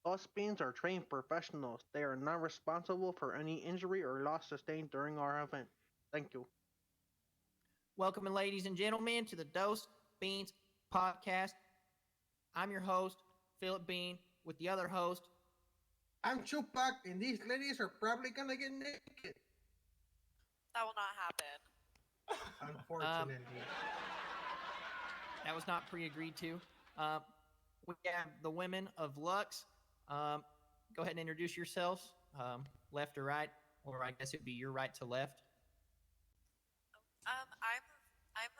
Us beings are trained professionals. They are not responsible for any injury or loss sustained during our event. Thank you. Welcome, ladies and gentlemen, to the Dose Beans podcast. I'm your host, Philip Bean, with the other host. I'm Tupac, and these ladies are probably gonna get naked. That will not happen. Unfortunately. That was not pre-agreed to. We have the women of Luxe. Go ahead and introduce yourselves, left or right, or I guess it would be your right to left. I'm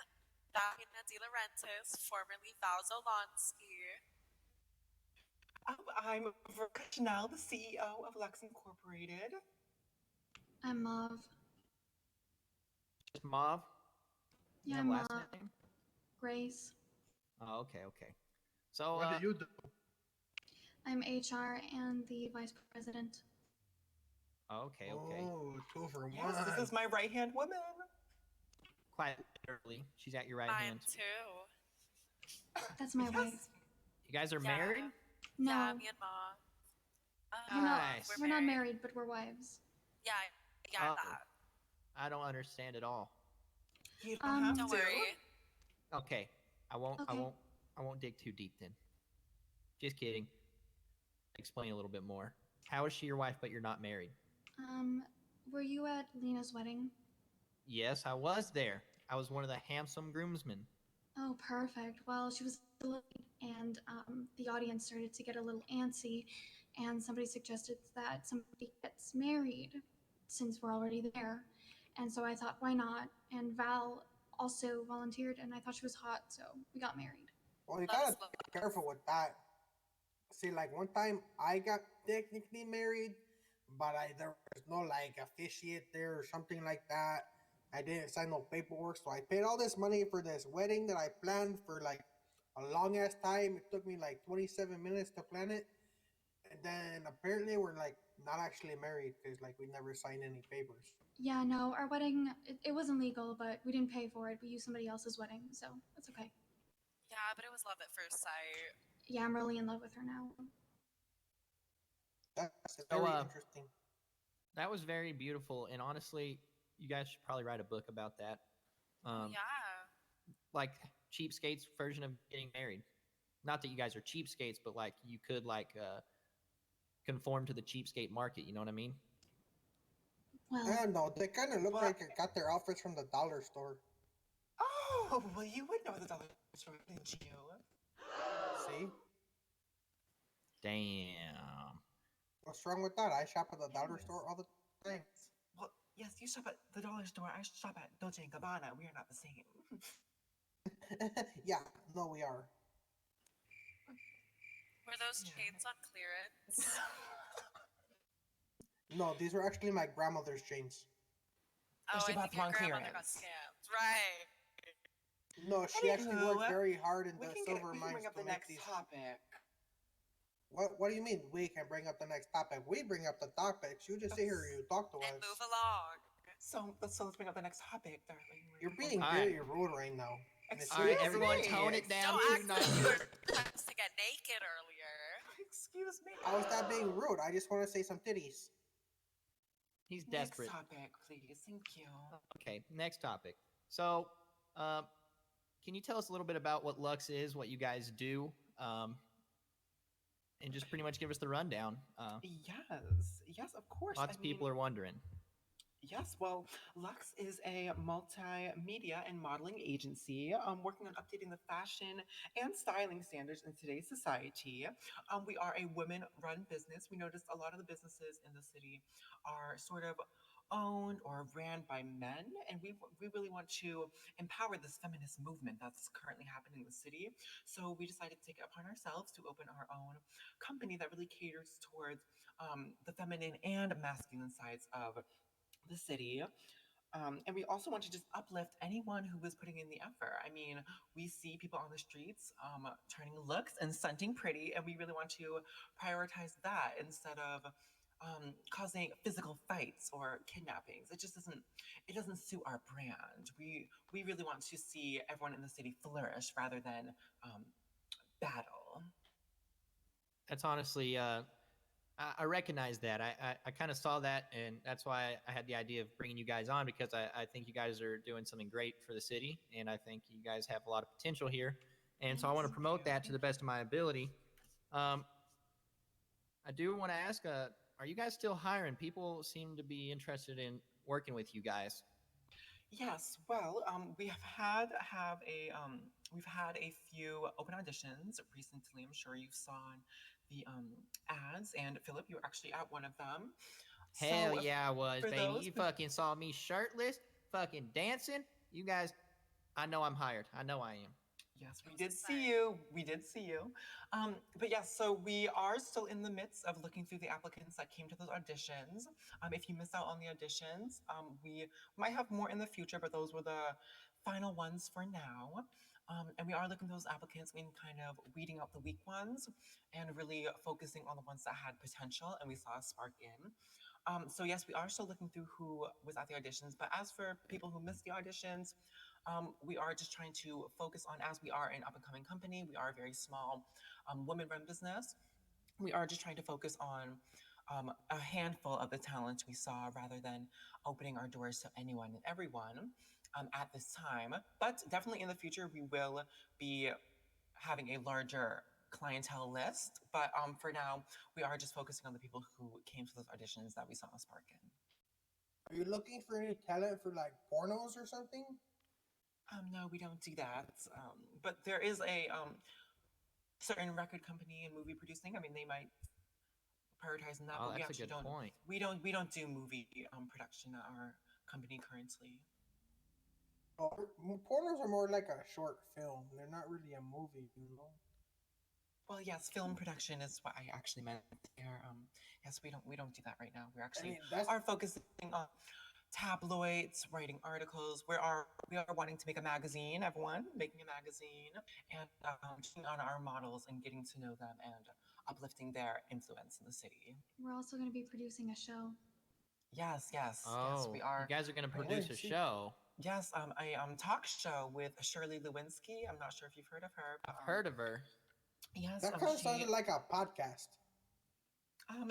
Davina De Laurentiis, formerly Val Zolonsky. I'm Verka Chanel, the CEO of Luxe Incorporated. I'm Mauve. Just Mauve. Yeah, Your I'm last Mauve. name? Grace. Oh, okay. So, What do you do? I'm HR and the vice president. Okay. Oh, two for Yes, one. this is my right-hand woman. Quite literally, she's at your right Mine hand. too. That's my Yes. wife. You guys are Yeah. married? No, Yeah, me and Mom. Nice. we're not married, but we're wives. Yeah, Uh-oh. that. I don't understand at all. You don't have Don't to. worry. Okay, I won't. Okay. I won't dig too deep then. Just kidding. Explain a little bit more. How is she your wife, but you're not married? Were you at Lena's wedding? Yes, I was there. I was one of the handsome groomsmen. Oh, perfect. Well, she was late, and the audience started to get a little antsy, and somebody suggested that somebody gets married since we're already there. And so I thought, why not? And Val also volunteered, and I thought she was hot, so we got married. Well, you That gotta is be careful with that. See, like one time I got technically married, but there was no like officiate there or something like that. I didn't sign no paperwork, so I paid all this money for this wedding that I planned for like a long ass time. It took me like 27 minutes to plan it, and then apparently we're like not actually married because like we never signed any papers. Yeah, no, our wedding, it wasn't legal, but we didn't pay for it. We used somebody else's wedding, so it's okay. Yeah, but it was love at first sight. Yeah, I'm really in love with her now. That's So, very interesting. That was very beautiful, and honestly, you guys should probably write a book about that. Yeah. Like cheapskates version of getting married. Not that you guys are cheapskates, but like you could conform to the cheapskate market. You know what I mean? Well, I don't know. They kind of look Well- like they got their outfits from the dollar store. Oh, well, you would know the dollar store, didn't you? See, Damn. what's wrong with that? I shop at the dollar store all the time. Well, yes, you shop at the dollar store. I shop at Dolce & Gabbana. We are not the same. Yeah, no, we are. Were those Yeah. chains on clearance? No, these were actually my grandmother's chains. Oh, she I bought think your them on grandmother got clearance. scammed. Right. No, she actually Anywho, worked very hard in we the can silver bring mines up to the make next these. topic. What do you mean we can bring up the next topic? We bring up the topics. You just sit here and you talk to And us. move along. So let's bring up the next topic, darling. You're being All very right. rude right now. And it's Excuse All right, really everyone, me. tone it down Don't to act like you 90. were supposed to get naked earlier. Excuse me. How is that being rude? I just want to say some titties. He's Next desperate. topic, please. Thank you. Okay, next topic. So, can you tell us a little bit about what Lux is, what you guys do, and just pretty much give us the rundown? Yes, of course. Lots of people are wondering. Yes, well, Lux is a multimedia and modeling agency working on updating the fashion and styling standards in today's society. We are a women run business. We noticed a lot of the businesses in the city are sort of owned or ran by men, and we really want to empower this feminist movement that's currently happening in the city. So we decided to take it upon ourselves to open our own company that really caters towards the feminine and masculine sides of the city. And we also want to just uplift anyone who is putting in the effort. I mean, we see people on the streets turning looks and stunting pretty, and we really want to prioritize that instead of causing physical fights or kidnappings. It doesn't suit our brand. We really want to see everyone in the city flourish rather than battle. That's honestly, I recognize that. I kind of saw that, and that's why I had the idea of bringing you guys on because I think you guys are doing something great for the city, and I think you guys have a lot of potential here. And so I want to Thanks. promote that to the best of my ability. Um, I do want to ask, are you guys still hiring? People seem to be interested in working with you guys. Yes, well, we have a we've had a few open auditions recently. I'm sure you saw the ads, and Philip, you were actually at one of them. Hell So yeah, I was, for baby. those, You fucking saw me shirtless, fucking dancing. You guys, I know I'm hired. I know I am. yes, It we was a did see sign. you. We did see you. But yes, so we are still in the midst of looking through the applicants that came to those auditions. If you missed out on the auditions, we might have more in the future, but those were the final ones for now. And we are looking through those applicants and kind of weeding out the weak ones and really focusing on the ones that had potential and we saw a spark in. So yes, we are still looking through who was at the auditions. But as for people who missed the auditions, we are just trying to focus on, as we are an up and coming company, we are a very small women run business. We are just trying to focus on a handful of the talents we saw rather than opening our doors to anyone and everyone at this time. But definitely in the future, we will be having a larger clientele list. But for now, we are just focusing on the people who came to those auditions that we saw a spark in. Are you looking for any talent for like pornos or something? No, we don't do that. But there is a certain record company and movie producing. I mean, they might prioritize in that, Oh, but we that's a actually good don't. point. We don't do movie production at our company currently. Oh, pornos are more like a short film. They're not really a movie, you know. Well, yes, film production is what I actually meant there. Yes, we don't do that right now. We I actually mean, that's are focusing on tabloids, writing articles. We are wanting to make a magazine. Everyone making a magazine and checking on our models and getting to know them and uplifting their influence in the city. We're also going to be producing a show. Yes, yes, yes. Oh, We you are. guys are going to I produce want a to see. show. Yes, a talk show with Shirley Lewinsky. I'm not sure if you've heard of her, but I've heard of her. yes, That kind of she sounded like a podcast.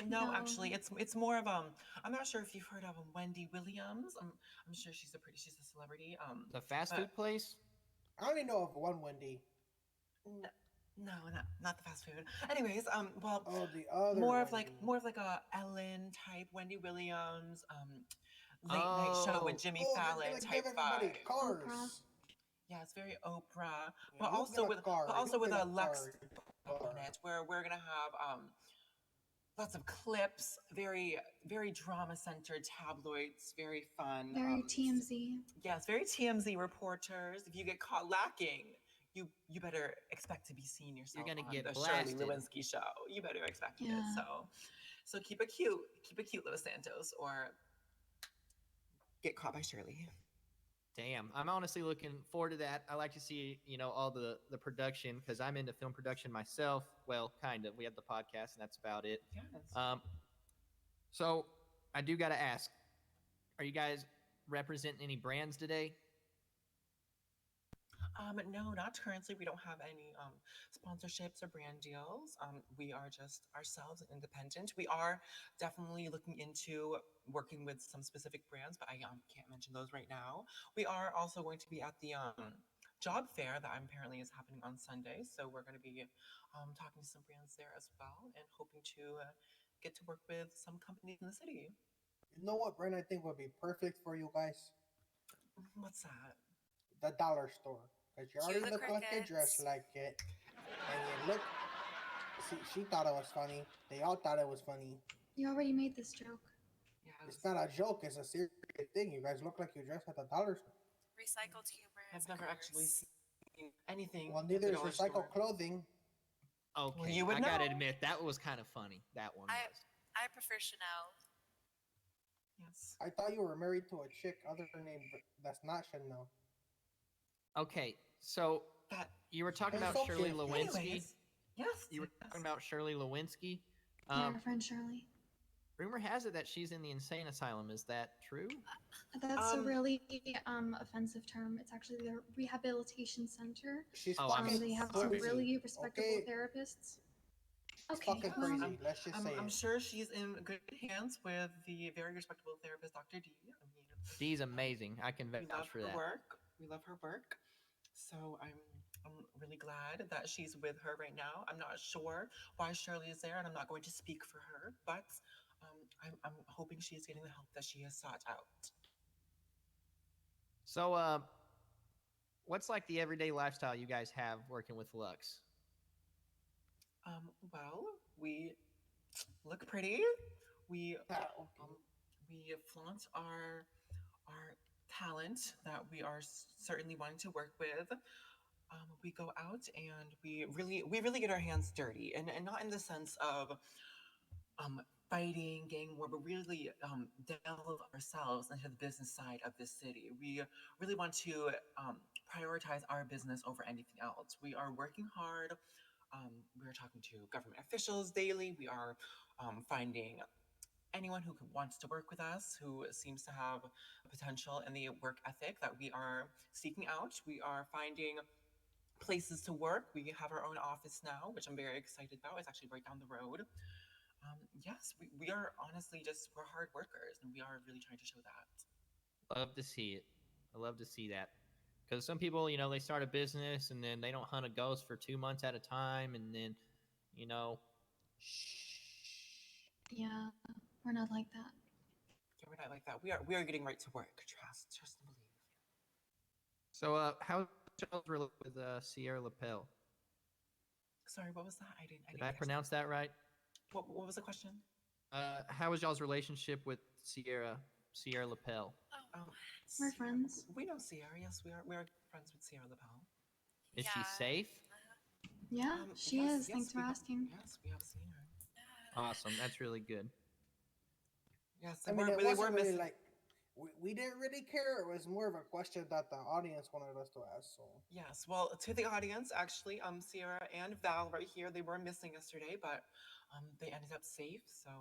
no, No. actually, it's more of I'm not sure if you've heard of Wendy Williams. I'm sure she's a celebrity. The fast But food place? I only know of one Wendy. no, no, not the fast food. Anyways, well, Oh, the other Wendy. more of like a Ellen type, Wendy Williams, late night show with Oh, Jimmy Oh, they're Fallon gonna give type everybody vibe. Oprah. cars. Yeah, it's very Oprah, Yeah, but you get also a with car. You get a a Lux car. on it, where we're gonna have lots of clips, very drama centered tabloids, very fun. Very TMZ. Yes, very TMZ reporters. If you get caught lacking, you better expect to be seeing you're yourself going to on the get Shirley blasted. Lewinsky show. You better expect it. Yeah. So keep it cute, Louis Santos, or get caught by Shirley. Damn, I'm honestly looking forward to that. I like to see, all the production because I'm into film production myself. Well, kind of. We have the podcast, and that's about it. Yes. Um, so I do got to ask: are you guys representing any brands today? No, not currently. We don't have any sponsorships or brand deals. We are just ourselves and independent. We are definitely looking into working with some specific brands, but I can't mention those right now. We are also going to be at the job fair that apparently is happening on Sunday, so we're going to be talking to some brands there as well and hoping to get to work with some companies in the city. You know what brand I think would be perfect for you guys? What's that? The dollar store. Because you Cue already the look like you dress crickets. like it. And you look. See, she thought it was funny. They all thought it was funny. You already made this joke. It's Yes. not a joke, it's a serious thing. You guys look like you dress at the dollar store. Recycled humor is I've a never actually curse. seen anything Well, at the neither is dollar recycled store. clothing. Okay, You would I gotta know. admit that was kind of funny. That one I was. I prefer Chanel. Yes. I thought you were married to a chick other name that's not Chanel. Okay, so That. you were talking It's about Shirley okay. Lewinsky. Anyways, yes. You were Yes. talking about Shirley Lewinsky. Yeah, Um, our friend Shirley. rumor has it that she's in the insane asylum. Is that true? That's a Um. really offensive term. It's actually the rehabilitation center. She's Oh, I'm fucking They have some sorry. crazy. really respectable Okay? therapists. It's Okay, fucking well, crazy. Let's just say I'm it. sure she's in good hands with the very respectable therapist, Dr. D. I mean, Dee's amazing. I can we love vouch for her that. work. We love her work. So I'm really glad that she's with her right now. I'm not sure why Shirley is there, and I'm not going to speak for her, but I'm hoping she is getting the help that she has sought out. So, what's like the everyday lifestyle you guys have working with Lux? Well, we look pretty. We Ah, um, okay. we flaunt our talent that we are certainly wanting to work with. We go out and we really get our hands dirty, and not in the sense of um, fighting, gang war, but really delve ourselves into the business side of this city. We really want to prioritize our business over anything else. We are working hard. We are talking to government officials daily. We are finding anyone who wants to work with us, who seems to have a potential in the work ethic that we are seeking out. We are finding places to work. We have our own office now, which I'm very excited about. It's actually right down the road. Yes, we are honestly just, we're hard workers and we are really trying to show that. Love to see it. I love to see that. Because some people, they start a business and then they don't hunt a ghost for 2 months at a time, and then, you know, shh. yeah, we're not like that. Yeah, we're not like that. We are getting right to work. Trust and believe. So, how's y'all's relationship with Sierra Lapel? Sorry, what was that? I Did didn't I catch pronounce that right? What was the question? How was y'all's relationship with Sierra Lapel? Oh, Um, We're Sierra, friends. we know Sierra. Yes, we are friends with Sierra Lapel. Is she yeah. safe? Yeah, she Yes, is. yes, Thanks for asking. yes, we have seen her. Awesome. That's really good. Yes, I mean, it they were wasn't really missing. like we didn't really care. It was more of a question that the audience wanted us to ask. So Yes, well, to the audience, actually, Sierra and Val right here, they were missing yesterday, but they ended up safe, so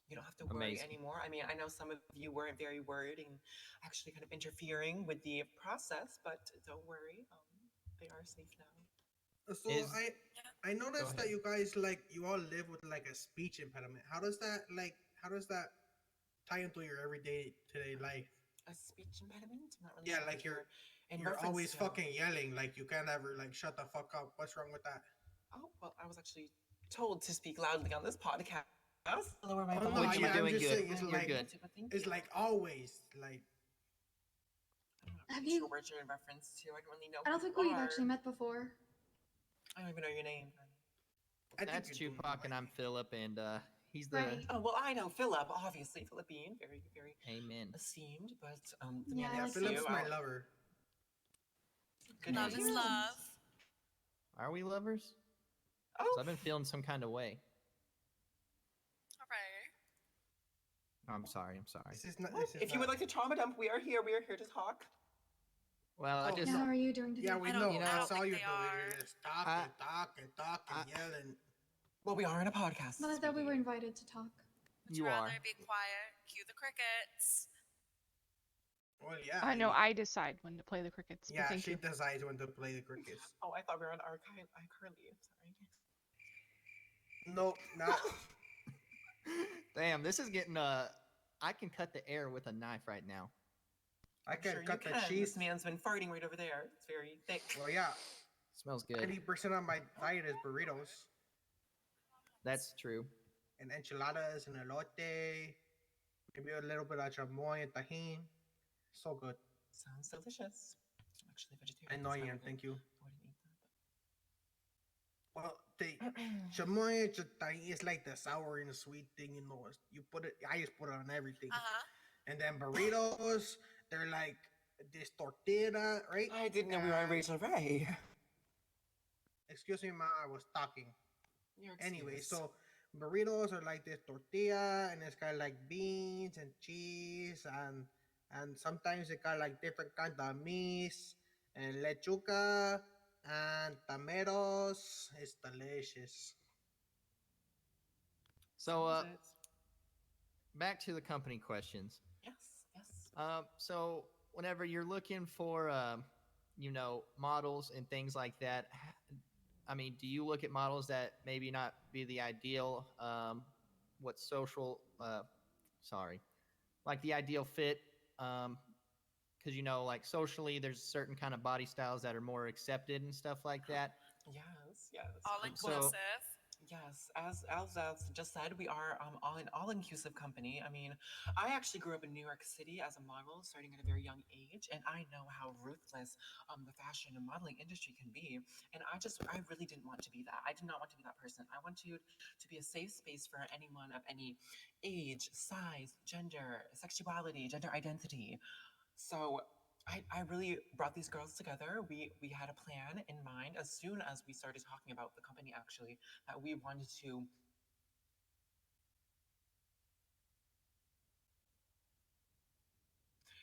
you don't have to worry Amazing. anymore. I mean, I know some of you were very worried and actually kind of interfering with the process, but don't worry, they are safe now. so Is I Go noticed that ahead. you guys like you all live with like a speech impediment. How does that tie into your everyday today life? A speech impediment? I'm not really Yeah, sure like what you're in you're reference always to. fucking yelling. Like you can't ever like shut the fuck up. What's wrong with that? Oh, well, I was actually told to speak loudly on this podcast. Lower my Oh no, Which volume. you're I'm doing just good. saying it's You're like good. But thank it's you. like always like I'm not Have really sure you? what you're in reference to. I don't really know I who don't you think we've are. actually met before. I don't even know your name. I think That's you do know Tupac, my and I'm name. Philip, and he's the Right. Oh well, I know Philip, obviously Philippine, very Amen. esteemed. But the Yeah, man I Yeah, like next to Philip. you, Philip's my lover. good Yeah, Love name. is he love. is. Are we lovers? Oh, Because I've been feeling some kind of way. All right. I'm sorry. I'm sorry. This is not. well, This is if you not. would like to trauma dump, we are here. We are here to talk. Well, I Oh just, Yeah, no. how are you doing Yeah, today? we I don't. know. you I That's know, don't all think you're they doing. are. You're just I, talking, I, yelling. Well, we are in a podcast, But I thought we sweetie. were invited to talk. Would you you rather are. be quiet? Cue the crickets. Well, yeah. I I know mean, I decide when to play the crickets, but yeah. thank She you. decides when to play the crickets. Oh, I thought we were on our curly. Sorry. Nope, not. Damn, this is getting I can cut the air with a knife right now. I I'm can sure you cut the can. This cheese. man's been farting right over there. It's very thick. Well, yeah. Smells good. 90% of my diet is burritos That's true. and enchiladas and elote. Maybe a little bit of chamoy and tahini. So good. Sounds delicious. I'm actually I vegetarian. know I so am. Thank you. I wouldn't eat Well, the that. chamoy and tahini is like the sour and sweet thing. You know, you put it. I just put it on everything. Uh huh. And then burritos, they're like this tortilla, right? I didn't know we were on And Rachel Ray. excuse me, ma, I was talking. You're Anyway, excused. so burritos are like this tortilla, and it's got like beans and cheese, and sometimes it got like different kinds of meat and lechuga and tomatoes. It's delicious. So, Sounds it. back to the company questions. Yes, yes. So whenever you're looking for, models and things like that, I mean, do you look at models that maybe not be the ideal, what social, sorry, like the ideal fit? Because like socially, there's certain kind of body styles that are more accepted and stuff like that. Yes, yes. All So inclusive. Yes, as just said, we are an all-inclusive company. I mean, I actually grew up in New York City as a model, starting at a very young age, and I know how ruthless the fashion and modeling industry can be. And I really didn't want to be that. I did not want to be that person. I wanted to be a safe space for anyone of any age, size, gender, sexuality, gender identity. So I really brought these girls together. We had a plan in mind as soon as we started talking about the company actually that we wanted to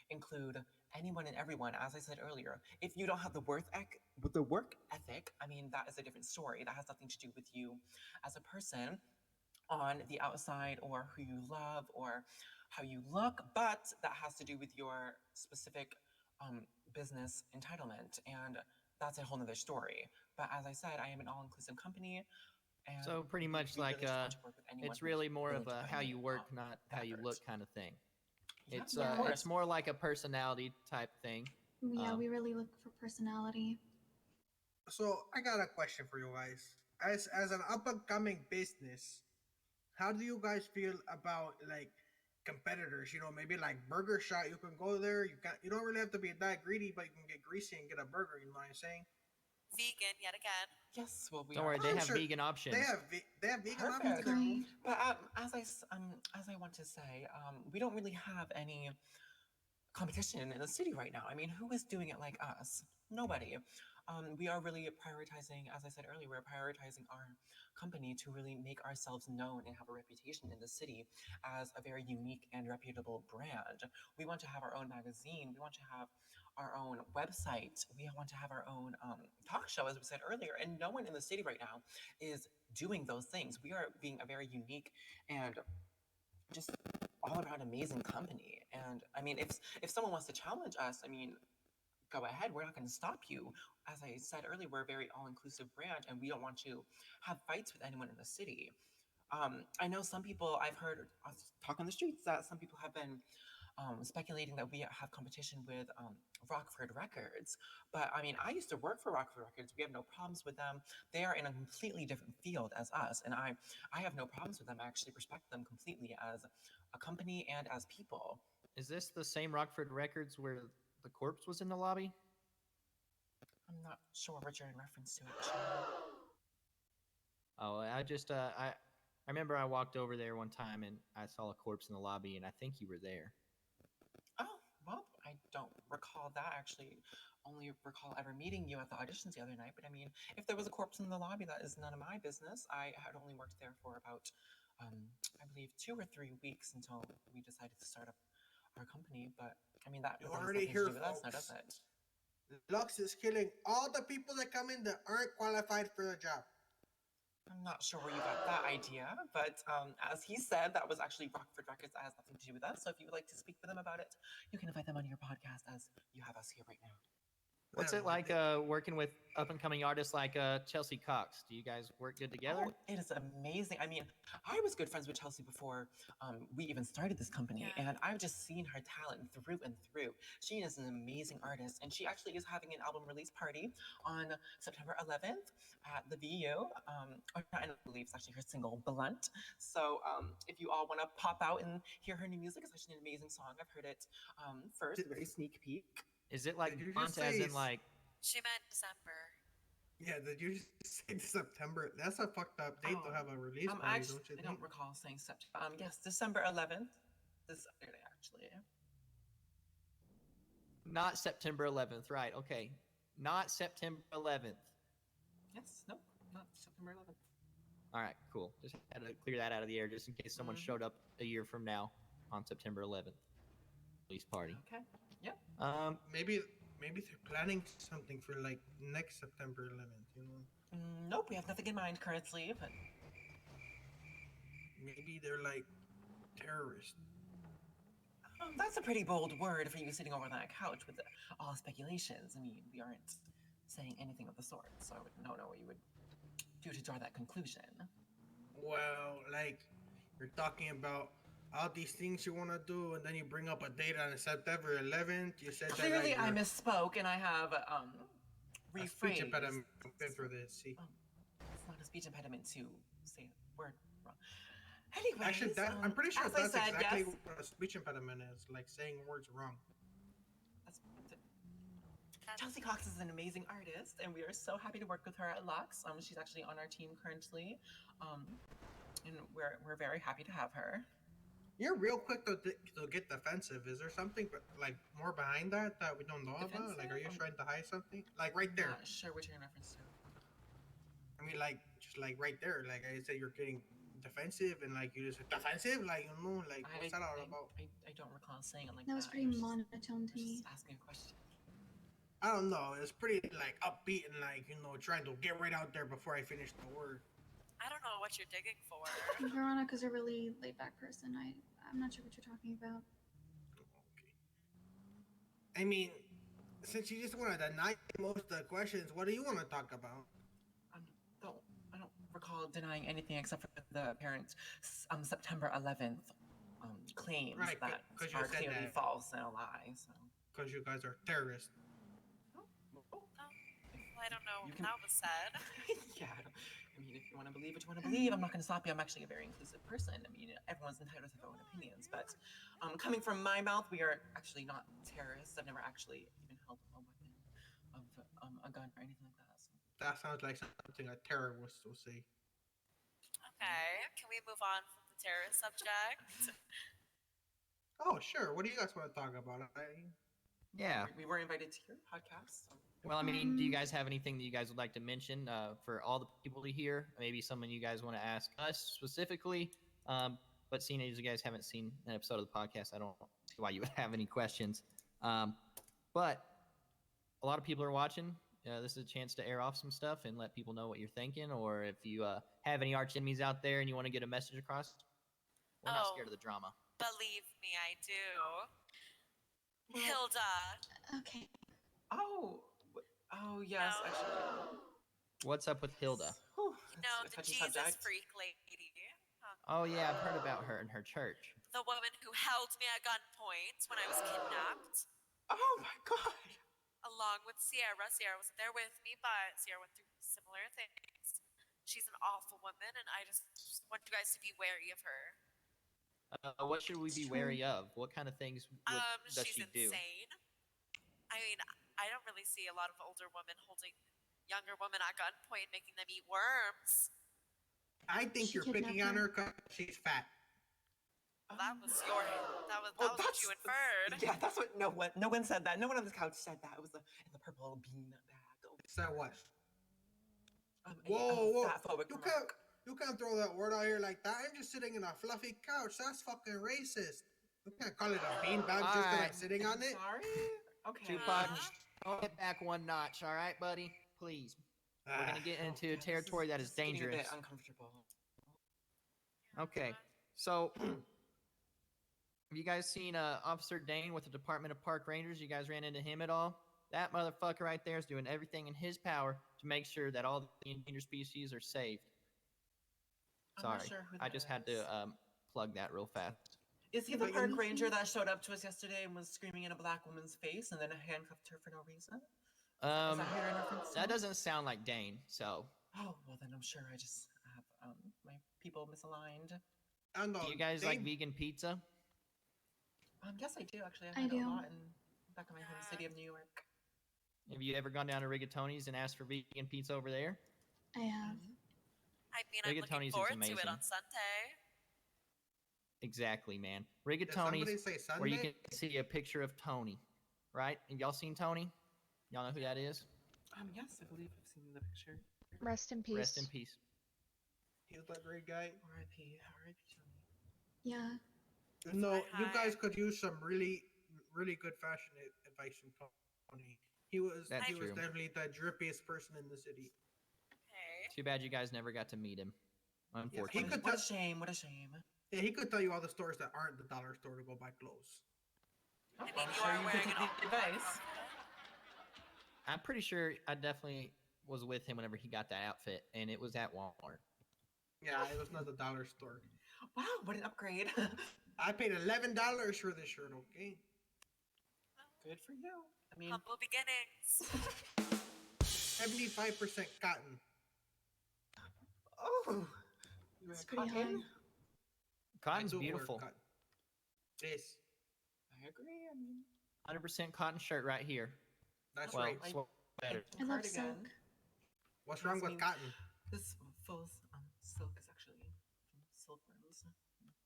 include anyone and everyone. As I said earlier, if you don't have the work ethic, I mean that is a different story. That has nothing to do with you as a person on the outside or who you love or how you look, but that has to do with your specific um, business entitlement. And that's a whole nother story. But as I said, I am an all inclusive company and so pretty much we like really just want to work with anyone it's who's really more willing of to a put how in you work, not the how you effort. look kind of thing. Yeah, It's of uh, Yeah. it's course. more like a personality type thing. Yeah, Um, we really look for personality. So I got a question for you guys. As an up and coming business, how do you guys feel about like competitors? You know, maybe like Burger Shot. You can go there. You don't really have to be that greedy, but you can get greasy and get a burger. You know what I'm saying? Vegan yet again. Yes, well, we don't are worry, they I'm have sure vegan they options. have they have vegan options perfect. there. Exactly. But as I want to say, we don't really have any competition in the city right now. I mean, who is doing it like us? Nobody. We are really prioritizing, as I said earlier, we're prioritizing our company to really make ourselves known and have a reputation in the city as a very unique and reputable brand. We want to have our own magazine. We want to have our own website. We want to have our own talk show, as we said earlier. And no one in the city right now is doing those things. We are being a very unique and just all around amazing company. And I mean, if someone wants to challenge us, I mean, go ahead. We're not going to stop you. As I said earlier, we're a very all inclusive brand, and we don't want to have fights with anyone in the city. I know some people I've heard talk on the streets that some people have been speculating that we have competition with Rockford Records. But I mean, I used to work for Rockford Records. We have no problems with them. They are in a completely different field as us, and I have no problems with them. I actually respect them completely as a company and as people. Is this the same Rockford Records where the corpse was in the lobby? I'm not sure what you're in reference to, actually. Oh, I remember I walked over there one time and I saw a corpse in the lobby, and I think you were there. Oh, well, I don't recall that. Actually, only recall ever meeting you at the auditions the other night. But I mean, if there was a corpse in the lobby, that is none of my business. I had only worked there for about, I believe, 2 or 3 weeks until we decided to start up our company. But I mean, that You has already nothing to hear, do with us, now does folks. it? Lux is killing all the people that come in that aren't qualified for the job. I'm not sure where you got that idea, but as he said, that was actually Rockford Records. That has nothing to do with us. So if you would like to speak with them about it, you can invite them on your podcast as you have us here right now. What's it Well, like working with up and coming artists like Chelsea Cox? Do you guys work good together? Oh, it is amazing. I mean, I was good friends with Chelsea before we even started this company, Yeah. and I've just seen her talent through and through. She is an amazing artist, and she actually is having an album release party on September 11th at the VU. Or not, I believe it's actually her single "Blunt." So if you all want to pop out and hear her new music, it's actually an amazing song. I've heard it first, did, a very sneak peek. Is it like did you just Blunt, say? as in like She meant December. Yeah, did you just say September? That's a fucked up date to have a release party, Actually, don't you I think? don't recall saying September. Yes, December 11th. This Saturday, actually. not September 11th, right? Okay, not September 11th. Yes, nope, not September 11th. All right, cool. Just had to clear that out of the air just in case someone Mm-hmm. showed up a year from now on September 11th. Release party. Okay. Yep. Um, Maybe they're planning something for like next September 11th. You know, Nope, we have nothing in mind currently, but maybe they're like terrorists. that's a pretty bold word for you sitting over on that couch with all speculations. I mean, we aren't saying anything of the sort, so I would not know what you would you to draw that conclusion? Well, like you're talking about all these things you want to do, and then you bring up a date on September 11th. You said that Clearly, like I you're misspoke, and I have a speech rephrased. impediment for this. See, It's not a speech impediment to say a word wrong. Anyways, actually, I'm pretty sure as I that's said, exactly yes. what a speech impediment is, like saying words wrong. Chelsea Cox is an amazing artist, and we are so happy to work with her at Lux. She's actually on our team currently, and we're very happy to have her. You're real quick to get defensive. Is there something like more behind that we don't know about? Like, are you trying to hide something? Like right there. Not sure what you're in reference to. I mean, like just like right there. Like I said, you're getting defensive, and like you just defensive. Like like what's that all about? I don't recall saying it like That that. was pretty monotone to me. Just asking a question. I don't know. It's pretty like upbeat and like trying to get right out there before I finish the word. I don't know what you're digging for. Veronica's a really laid back person. I'm not sure what you're talking about. Okay. I mean, since you just want to deny most of the questions, what do you want to talk about? I don't recall denying anything except for the parents' September 11th claims Right, that 'cause you are said clearly that. false and a lie. So. Because you guys are terrorists. Oh. Well, I don't know You what can- that was said. Yeah, I mean, if you want to believe what you want to believe, I'm not going to stop you. I'm actually a very inclusive person. I mean, everyone's entitled to their own opinions, but coming from my mouth, we are actually not terrorists. I've never actually even held a weapon of a gun or anything like that. So. That sounds like something a terrorist will say. Okay, can we move on from the terrorist subject? Oh, sure. What do you guys want to talk about? Yeah. We were invited to your podcast. So. Well, I mean, do you guys have anything that you guys would like to mention for all the people to hear? Maybe someone you guys want to ask us specifically. But seeing as you guys haven't seen an episode of the podcast, I don't see why you would have any questions. But a lot of people are watching. This is a chance to air off some stuff and let people know what you're thinking. Or if you have any arch enemies out there and you want to get a message across, we're not scared of the drama. Believe me, I do. Hilda. Okay. Oh yes, No. actually. What's up with Hilda? Whew, You know, that's the a touchy Jesus subject. freak lady. Oh, yeah, I've heard about her and her church. The woman who held me at gunpoint when I was kidnapped. Oh my god. Along with Sierra. Sierra wasn't there with me, but Sierra went through similar things. She's an awful woman, and I just want you guys to be wary of her. What should we be wary of? What kind of things does She's she do? insane. I mean, I don't really see a lot of older women holding younger women at gunpoint, making them eat worms. I think She you're picking on kidnapped her. her because she's fat. That was your. That was Well, what you inferred. Yeah, that's what. No one said that. No one on this couch said that. It was in the purple bean bag. So what? Whoa! Whoa! You can't throw that word out here like that. I'm just sitting in a fluffy couch. That's fucking racist. You can't call it a beanbag just because I'm Alright. sitting on it. Sorry. Okay. Tupac, don't get back one notch, all right, buddy? Please. We're going to get into Yeah, territory that is this getting dangerous. A bit uncomfortable. Okay, so have you guys seen Officer Dane with the Department of Park Rangers? You guys ran into him at all? That motherfucker right there is doing everything in his power to make sure that all the endangered species are saved. I'm not Sorry, sure who I that just had is. to plug that real fast. Is he the park ranger that showed up to us yesterday and was screaming in a black woman's face and then handcuffed her for no reason? Is that who you're in reference to? That doesn't sound like Dane, so. Oh, well then I'm sure I just have my people misaligned. I don't know. Do you guys like vegan pizza? Yes, I do actually. I had do. a lot back in my home city of New York. Have you ever gone down to Rigatoni's and asked for vegan pizza over there? I have. I mean, I'm looking Rigatoni's is forward to amazing. it on Sunday. Exactly, man. Did somebody Rigatoni's, say where you Sunday? can see a picture of Tony, right? And y'all seen Tony? Y'all know who that is? Yes, I believe I've seen the picture. Rest in peace. Rest in peace. He was that great guy. R.I.P. R.I.P. Tony. Yeah. No, you Hi. guys could use some really, really good fashion advice from Tony. He was That's he was true. definitely the drippiest person in the city. Okay. Too bad you guys never got to meet him. He Unfortunately. could What a tell- shame! What a shame! Yeah, he could tell you all the stores that aren't the dollar store to go buy clothes. I mean, I'm you sure are you wearing could an take awful the advice. I'm pretty sure I definitely was with him whenever he got that outfit, and it was at Walmart. Yeah, it was not the dollar store. Wow, what an upgrade. I paid $11 for this shirt. Okay, Good for you. I mean, Humble beginnings. 75% cotton. oh, you wear It's pretty high. cotton? Cotton's I do wear beautiful. cotton. This. I agree. I mean, 100% cotton shirt right here. That's Well, right. sweater. I love cardigan. silk. What's wrong I with mean, cotton? This faux silk is actually from silkworms in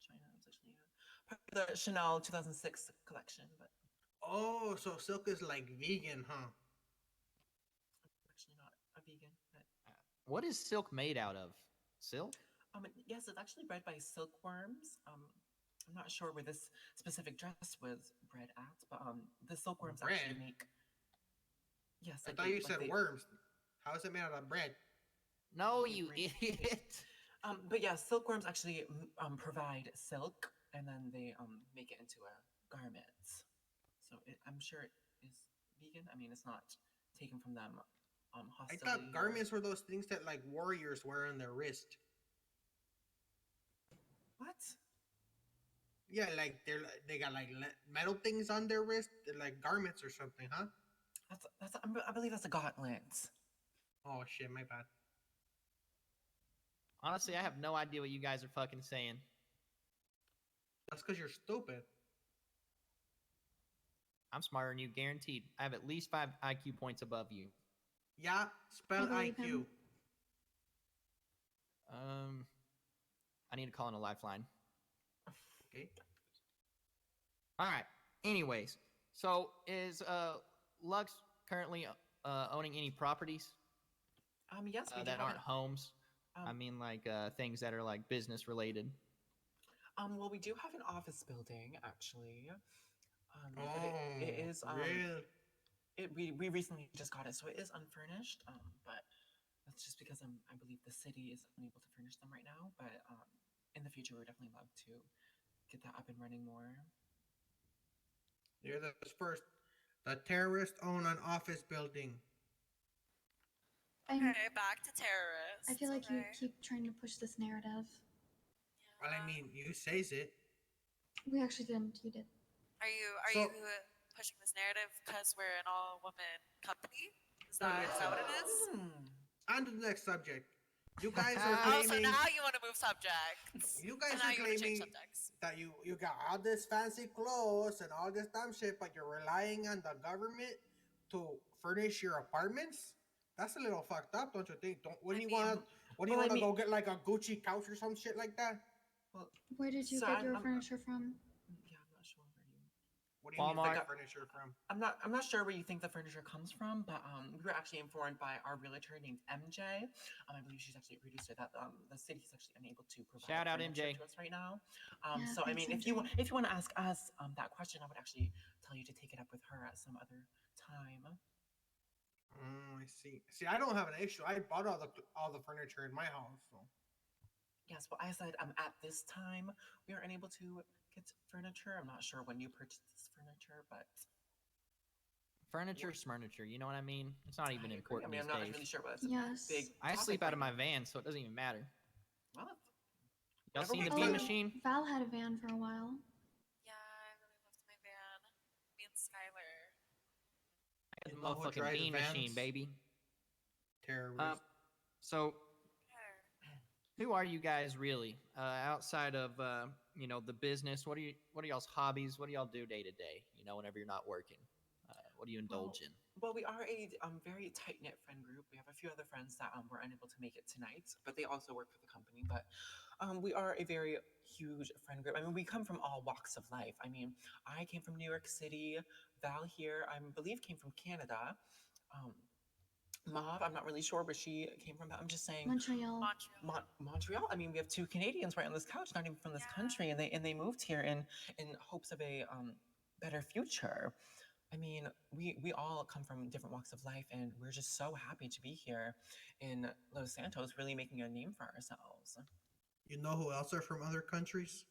China. It's actually part of the Chanel 2006 collection, but Oh, so silk is like vegan, huh? I'm actually not a vegan. But What is silk made out of? Silk? yes, it's actually bred by silkworms. I'm not sure where this specific dress was bred at, but the silkworms actually Bred? make. Yes, I like thought they, you like said they, worms. How is it made out of bread? No, they you bring- idiot. But yeah, silkworms actually provide silk, and then they make it into a garment. So I'm sure it is vegan. I mean, it's not taken from them I hostilely. thought garments were those things that like warriors wear on their wrist. What? Yeah, like they got like metal things on their wrist, they're like garments or something, huh? I believe that's a gauntlet. Oh shit, my bad. Honestly, I have no idea what you guys are fucking saying. That's because you're stupid. I'm smarter than you, guaranteed. I have at least 5 IQ points above you. Yeah, spell I believe IQ. him. I need to call in a lifeline. Okay. All right. Anyways, so is Lux currently owning any properties Yes, we do that have aren't homes? I um, mean, like things that are like business related. well, we do have an office building actually. But Oh, it is real. we recently just got it, so it is unfurnished. But that's just because I believe the city is unable to furnish them right now. But in the future, we're definitely love to get that up and running more. You're the first. The terrorists own an office building. I'm, Okay, back to terrorists. I feel like you okay. keep trying to push this narrative. Well, I mean, you says it. We actually didn't. You did. Are you So- pushing this narrative because we're an all woman company? Is No, that what it is? On to the next subject. You guys are Oh, so claiming now you want to move subjects. You guys So now are you want to change claiming subjects. that you got all this fancy clothes and all this dumb shit, but you're relying on the government to furnish your apartments. That's a little fucked up, don't you think? What do you want? What do you well, I want to mean- go get like a Gucci couch or some shit like that? Well, Where did you So get I'm- your I'm- furniture from? yeah, I'm not sure where you. What do you mean Walmart. buy furniture from? I'm not sure where you think the furniture comes from, but we were actually informed by our realtor named MJ. I believe she's actually a producer that the city's actually unable to provide Shout out, furniture MJ. to us right now. Yeah, So I thanks, mean, if MJ. you want to ask us that question, I would actually tell you to take it up with her at some other time. Oh, I see. See, I don't have an issue. I bought all the furniture in my house. So. Yes, well, I said at this time we are unable to get furniture. I'm not sure when you purchased this furniture, but Furniture, smurniture. You know what I mean? It's not even I agree. important I mean, I'm these not days. really sure what it's Yes. a big. I topic sleep out right of my now. van, so it doesn't even matter. Well, Y'all Whatever seen the we bean do. machine? Val had a van for a while. Yeah, I really loved my van. Me and Skylar. I had You the know who motherfucking drives bean machine, vans? baby. Terrorist. So Okay. who are you guys really outside of the business? What are y'all's hobbies? What do y'all do day to day, whenever you're not working? What do you indulge in? Well, we are a very tight knit friend group. We have a few other friends that were unable to make it tonight, but they also work for the company. But we are a very huge friend group. I mean, we come from all walks of life. I mean, I came from New York City. Val here, I believe, came from Canada. Mauve, I'm not really sure where she came from, but I'm just saying. Montreal. Montreal. Montreal. I mean, we have two Canadians right on this couch, not even from this Yeah. country, and they moved here in hopes of a better future. I mean, we all come from different walks of life, and we're just so happy to be here in Los Santos, really making a name for ourselves. You know who else are from other countries?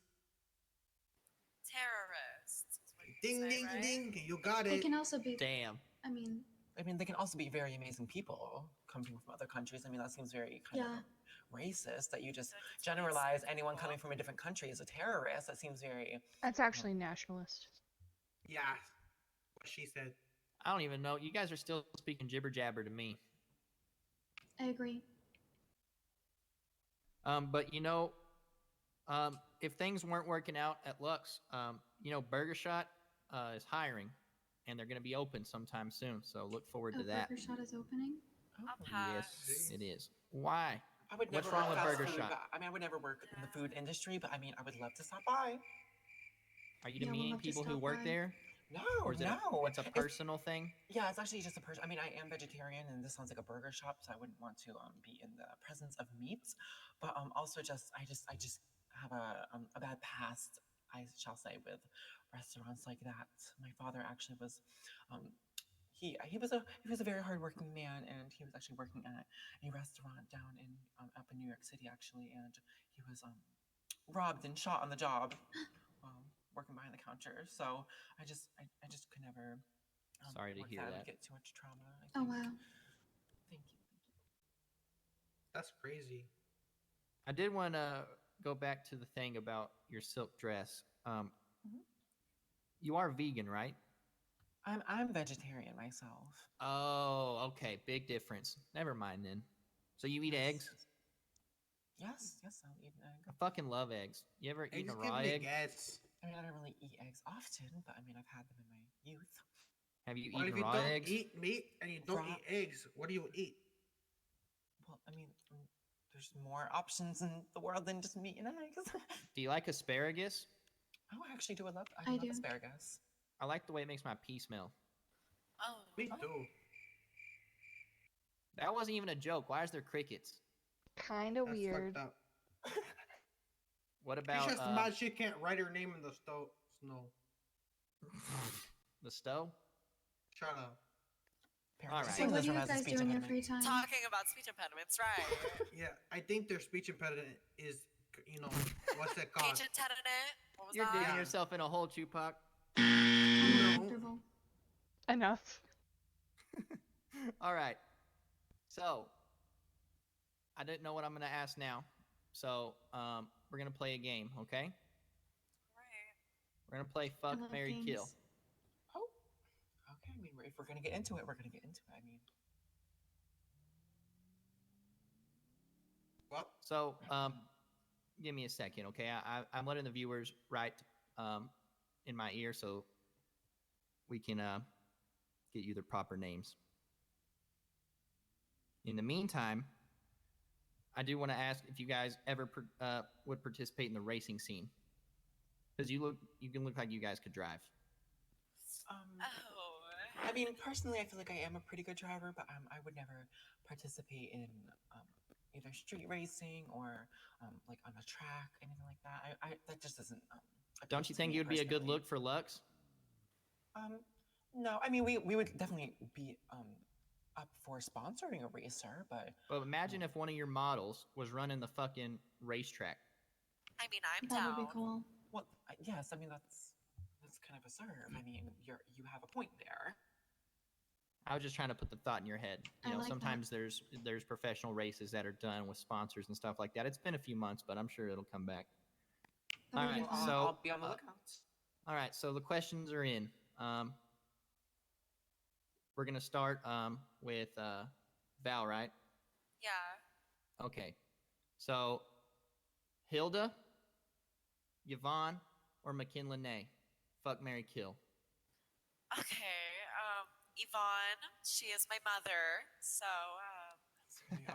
Terrorists. Is what you're Ding, saying, ding, right? ding. You got It it. can also be. Damn. I mean, I mean, they can also be very amazing people coming from other countries. I mean, that seems very kind Yeah. of racist that you just Like, it's really generalize sweet anyone people. coming from a different country as a terrorist. That seems very. That's actually nationalist. Yeah, what she said. I don't even know. You guys are still speaking jibber jabber to me. I agree. But if things weren't working out at Lux, Burger Shot is hiring, and they're going to be open sometime soon. So look forward Oh, to that. Burger Shot is opening. I'll Oh. Yes, pass. it is. Why? I would What's never wrong work with fast Burger food, Shot? but I mean, I would never work in the food industry, but I mean, I would love to stop by. Are you Yeah, we'll demeaning have to people who stop work by. there, No, or is it no. it's a personal thing? Yeah, it's actually just a person. I mean, I am vegetarian, and this sounds like a burger shop, so I wouldn't want to be in the presence of meats. But also, I just have a bad past, I shall say, with restaurants like that. My father actually was, um, he was a very hardworking man, and he was actually working at a restaurant down in up in New York City, actually, and he was robbed and shot on the job while working behind the counter. So I just could never Sorry to work hear that. I would that. get too much trauma. I Oh think. wow. Thank you. That's crazy. I did want to go back to the thing about your silk dress. Mhm. You are vegan, right? I'm vegetarian myself. Oh, okay. Big difference. Never mind then. So you eat Yes. eggs? Yes, I'll eat an egg. I fucking love eggs. You ever eaten Eggs a give raw me egg? gas. I mean, I don't really eat eggs often, but I mean, I've had them in my youth. Have you Well, eaten if you raw don't eggs? eat meat and you don't Raw- eat eggs, what do you eat? Well, I mean, there's more options in the world than just meat and eggs. Do you like asparagus? Oh, I actually do. I I love do. asparagus. I like the way it makes my pee smell. Oh, Me Oh. too. That wasn't even a joke. Why is there crickets? Kind of That's weird. fucked up. What She's about just mad she can't write her name in the snow. the stove? Shut up. Apparently, right. So Susan what this do one you has a guys speech do in your impediment. free time? talking about speech impediments, right? Yeah, I think their speech impediment is, what's that called? Speech impediment. What was You're that? digging Yeah. yourself in a hole, Tupac. I'm No. uncomfortable. Enough. All right. So, I didn't know what I'm going to ask now. So, we're going to play a game, okay? Right. We're going to play I Fuck, love Marry, games. Kill. Oh, okay. I mean, if we're gonna get into it, we're gonna get into it. I mean, What? So, give me a second, okay? I'm letting the viewers write in my ear so we can get you the proper names. In the meantime, I do want to ask if you guys ever would participate in the racing scene, because you can look like you guys could drive. um, Oh. I mean, personally, I feel like I am a pretty good driver, but I would never participate in either street racing or like on a track, anything like that. I that just doesn't. Appeal Don't you to think me you would be a good personally. look for Lux? No, I mean we would definitely be up for sponsoring a racer, but But imagine if one of your models was running the fucking racetrack. I mean, I'm That down. would be cool. well, yes, I mean that's kind of a serve. I mean, you have a point there. I was just trying to put the thought in your head. I like that. Sometimes there's professional races that are done with sponsors and stuff like that. It's been a few months, but I'm sure it'll come back. That All would be right, fun. so I'll be on the lookout. all right, so the questions are in. We're gonna start with Val, right? Yeah. Okay. So Hilda, Yvonne, or McKinley Nay? Fuck, Mary, kill. Okay. Yvonne, she is my mother, so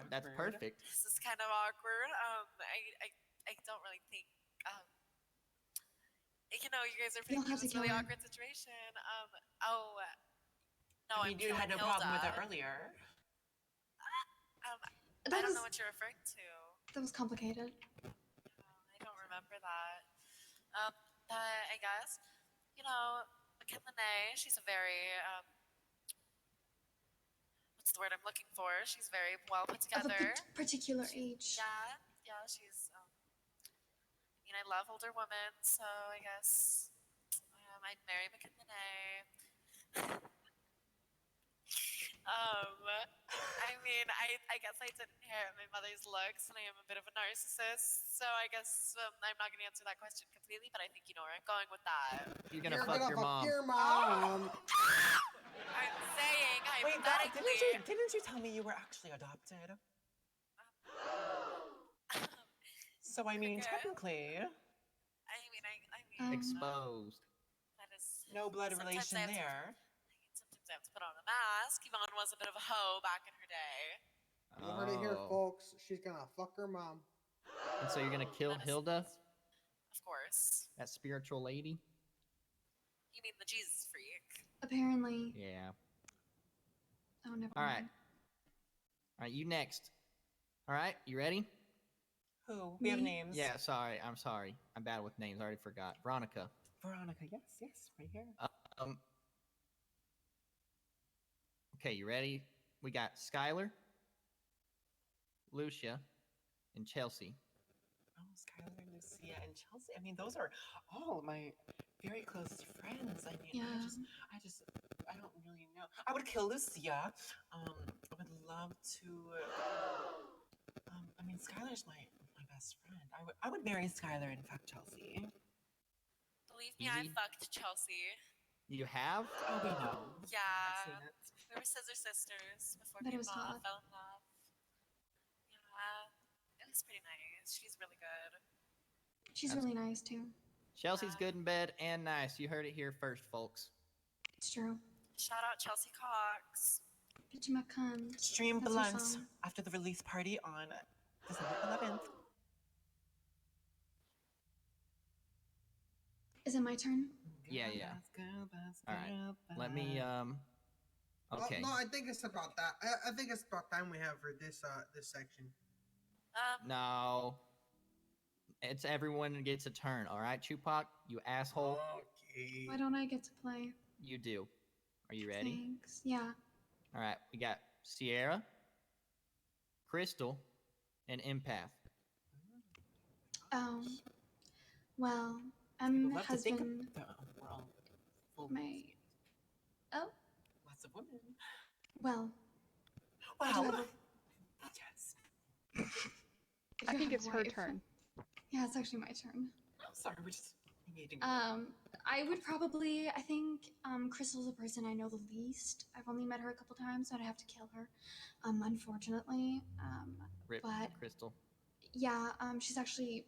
That's Awkward. perfect. this is kind of awkward. I don't really think. You guys are You putting don't me have in to this kill really her. awkward situation. No, I mean, I'm you had killing no problem with Hilda. that earlier. I That don't was know what you're referring to. that was complicated. I don't remember that. But I guess, McKinley, she's a very, what's the word I'm looking for? She's very well put Of a together. particular age. Yeah, she's, I love older women, so I guess I'd marry McKinley. I mean, I guess I didn't inherit my mother's looks, and I am a bit of a narcissist. So I guess I'm not going to answer that question completely, but I think you know where I'm going with that. You're gonna You're fuck gonna your fuck mom. your mom. I'm saying Wait, that, hypothetically. didn't you tell me you were actually adopted? So I mean, Cricket. technically, I mean, Exposed. that is no blood sometimes relation I have to, there. sometimes I have to put on a mask. Yvonne was a bit of a hoe back in her day. You heard it here, Oh. folks. She's gonna fuck her mom. And so you're gonna kill That is- Hilda, Of course. that spiritual lady? You mean the Jesus freak? Apparently. Yeah. Oh, never All right. mind. All right, you next. All right, you ready? Who? We have Me? names. Yeah, sorry. I'm sorry. I'm bad with names. I already forgot. Veronica. Veronica, yes, right here. Um. Okay, you ready? We got Skylar, Lucia, and Chelsea. Oh, Skylar, Lucia, and Chelsea. I mean, those are all my very close friends. I mean, Yeah. I don't really know. I would kill Lucia. I would love to. I mean, Skylar's my best friend. I would marry Skylar and fuck Chelsea. Believe me, I Easy. fucked Chelsea. You have? Oh, we know. Yeah. I've seen it. We were scissor sisters before Bet it we was hot. fell in love. Yeah. It was pretty nice. She's really good. She's That's- really nice too. Chelsea's good in bed and nice. You heard it here first, folks. It's true. Shout out Chelsea Cox. Bitch, my cunt. Stream That's her Blunt song. after the release party on December 11th. Is it my turn? Yeah. All right. Let me Okay. Well, no, I think it's about that. I think it's about time we have for this this section. No. It's everyone gets a turn, all right, Chupac? You asshole. Okay. Why don't I get to play? You do. Are you ready? Thanks. Yeah. All right. We got Sierra, Crystal, and Empath. Oh. Well, Love to has think been of we're all full my. Oh. lots of women. Well. Wow. have a- Yes. if I you think have it's a her wife- turn. Yeah, it's actually my turn. I'm sorry, we're just engaging. I would probably. I think Crystal's a person I know the least. I've only met her a couple times, so I'd have to kill her. Unfortunately. Rip But Crystal. yeah. She's actually.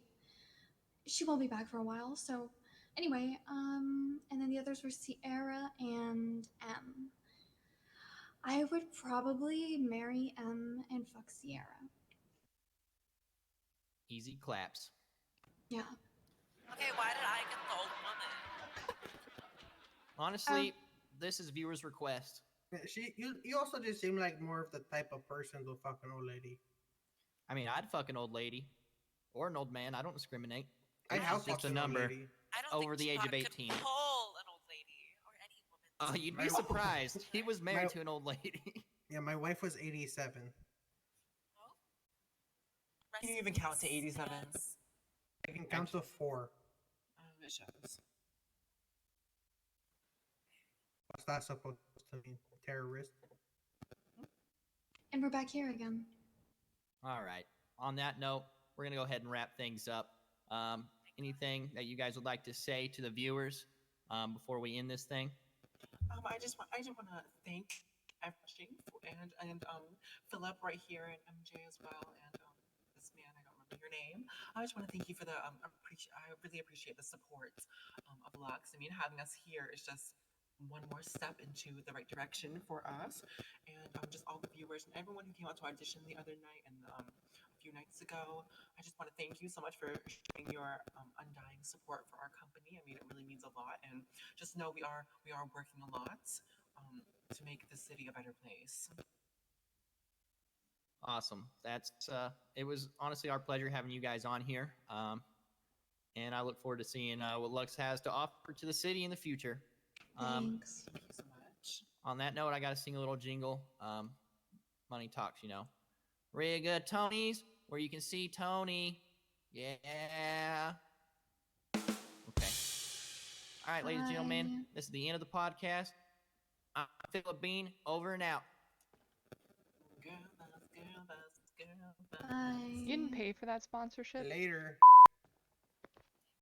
She won't be back for a while. So, anyway. And then the others were Sierra and M. I would probably marry M and fuck Sierra. Easy claps. Yeah. Okay, why did I get the old woman? Honestly, this is viewers' request. You also just seem like more of the type of person to fuck an old lady. I mean, I'd fuck an old lady or an old man. I don't discriminate. I Age have is just fucked a an old number. lady. I don't Over think the age of Tupac could 18. pull an old lady or any woman. You'd My- be surprised. He was married my- to an old lady. Yeah, my wife was 87. Oh. Can you Rest in even count to peace, 87? yes. I can count to 4. It shows. What's that supposed to mean? Terrorist? And we're back here again. All right. On that note, we're gonna go ahead and wrap things up. Anything that you guys would like to say to the viewers before we end this thing? I just want to thank everyone and Philip right here and MJ as well and this man I don't remember your name. I just want to thank you for the I really appreciate the support of Lux. I mean, having us here is just one more step into the right direction for us and just all the viewers and everyone who came out to audition the other night and a few nights ago. I just want to thank you so much for showing your undying support for our company. I mean, it really means a lot, and just know we are working a lot to make the city a better place. Awesome. That's it was honestly our pleasure having you guys on here. And I look forward to seeing what Lux has to offer to the city in the future. Thanks. Thank you so much. On that note, I got to sing a little jingle. Money talks, you know. Rigatoni's, where you can see Tony. Yeah. Okay. All right, ladies and gentlemen, Bye. this is the end of the podcast. I'm Philip Bean, over and out. Girl boss, girl boss, girl boss. Bye. You didn't pay for that sponsorship? Later.